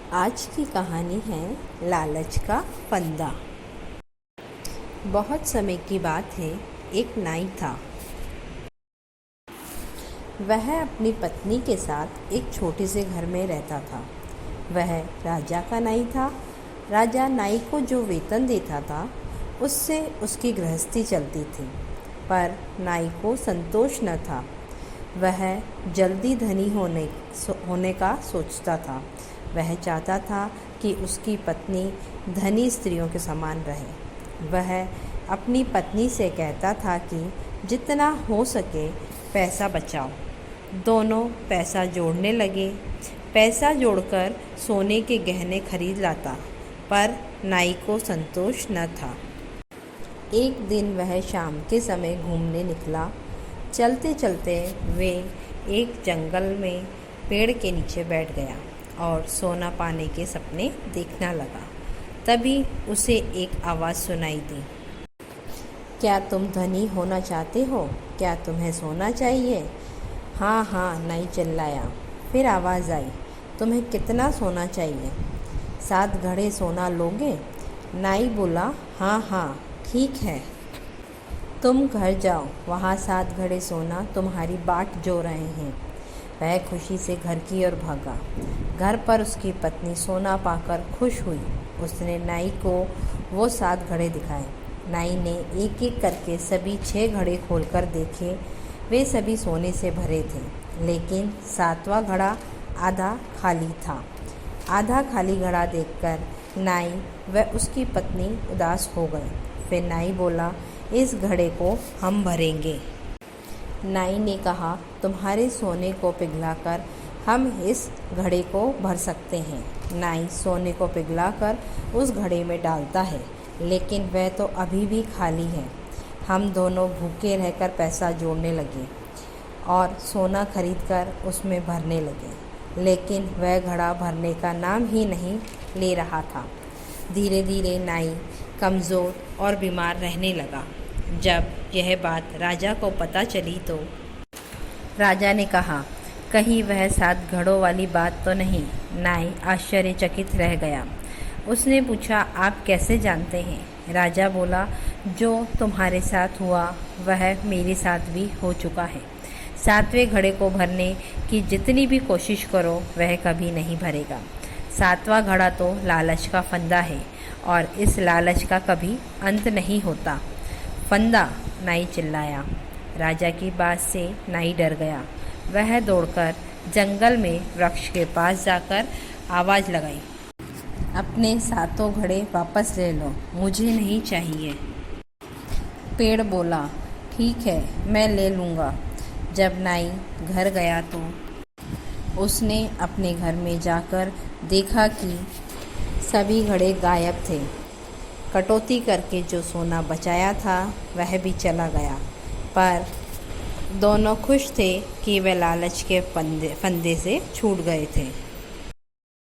आज की कहानी है लालच का फंदा। बहुत समय की बात है, एक नाई था। वह अपनी पत्नी के साथ एक छोटे से घर में रहता था। वह राजा का नाई था। राजा नाई को जो वेतन देता था उससे उसकी गृहस्थी चलती थी, पर नाई को संतोष न था। वह जल्दी धनी होने का सोचता था। वह चाहता था कि उसकी पत्नी धनी स्त्रियों के समान रहे। वह अपनी पत्नी से कहता था कि जितना हो सके पैसा बचाओ। दोनों पैसा जोड़ने लगे। पैसा जोड़कर सोने के गहने खरीद लाता, पर नाई को संतोष न था। एक दिन वह शाम के समय घूमने निकला। चलते चलते वे एक जंगल में पेड़ के नीचे बैठ गया और सोना पाने के सपने देखने लगा। तभी उसे एक आवाज़ सुनाई दी। क्या तुम धनी होना चाहते हो? क्या तुम्हें सोना चाहिए? हाँ हाँ, नाई चिल्लाया। फिर आवाज़ आई, तुम्हें कितना सोना चाहिए? 7 घड़े सोना लोगे? नाई बोला, हाँ हाँ ठीक है। तुम घर जाओ, वहाँ 7 घड़े सोना तुम्हारी बाट जो रहे हैं। वह खुशी से घर की ओर भागा। घर पर उसकी पत्नी सोना पाकर खुश हुई। उसने नाई को वो 7 घड़े दिखाए। नाई ने एक एक करके सभी 6 घड़े खोलकर देखे। वे सभी सोने से भरे थे, लेकिन 7वां घड़ा आधा खाली था। आधा खाली घड़ा देखकर नाई व उसकी पत्नी उदास हो गए। फिर नाई बोला, इस घड़े को हम भरेंगे। नाई ने कहा, तुम्हारे सोने को पिघलाकर हम इस घड़े को भर सकते हैं। नाई सोने को पिघलाकर उस घड़े में डालता है, लेकिन वह तो अभी भी खाली है। हम दोनों भूखे रहकर पैसा जोड़ने लगे और सोना खरीदकर उसमें भरने लगे, लेकिन वह घड़ा भरने का नाम ही नहीं ले रहा था। धीरे धीरे नाई कमज़ोर और बीमार रहने लगा। जब यह बात राजा को पता चली तो राजा ने कहा, कहीं वह 7 घड़ों वाली बात तो नहीं? नाई आश्चर्यचकित रह गया। उसने पूछा, आप कैसे जानते हैं? राजा बोला, जो तुम्हारे साथ हुआ वह मेरे साथ भी हो चुका है। 7वें घड़े को भरने की जितनी भी कोशिश करो वह कभी नहीं भरेगा। 7वां घड़ा तो लालच का फंदा है और इस लालच का कभी अंत नहीं होता। फंदा, नाई चिल्लाया। राजा की बात से नाई डर गया। वह दौड़कर जंगल में वृक्ष के पास जाकर आवाज़ लगाई, अपने 7 घड़े वापस ले लो, मुझे नहीं चाहिए। पेड़ बोला, ठीक है, मैं ले लूँगा। जब नाई घर गया तो उसने अपने घर में जाकर देखा कि सभी घड़े गायब थे। कटौती करके जो सोना बचाया था वह भी चला गया, पर दोनों खुश थे कि वे लालच के फंदे से छूट गए थे।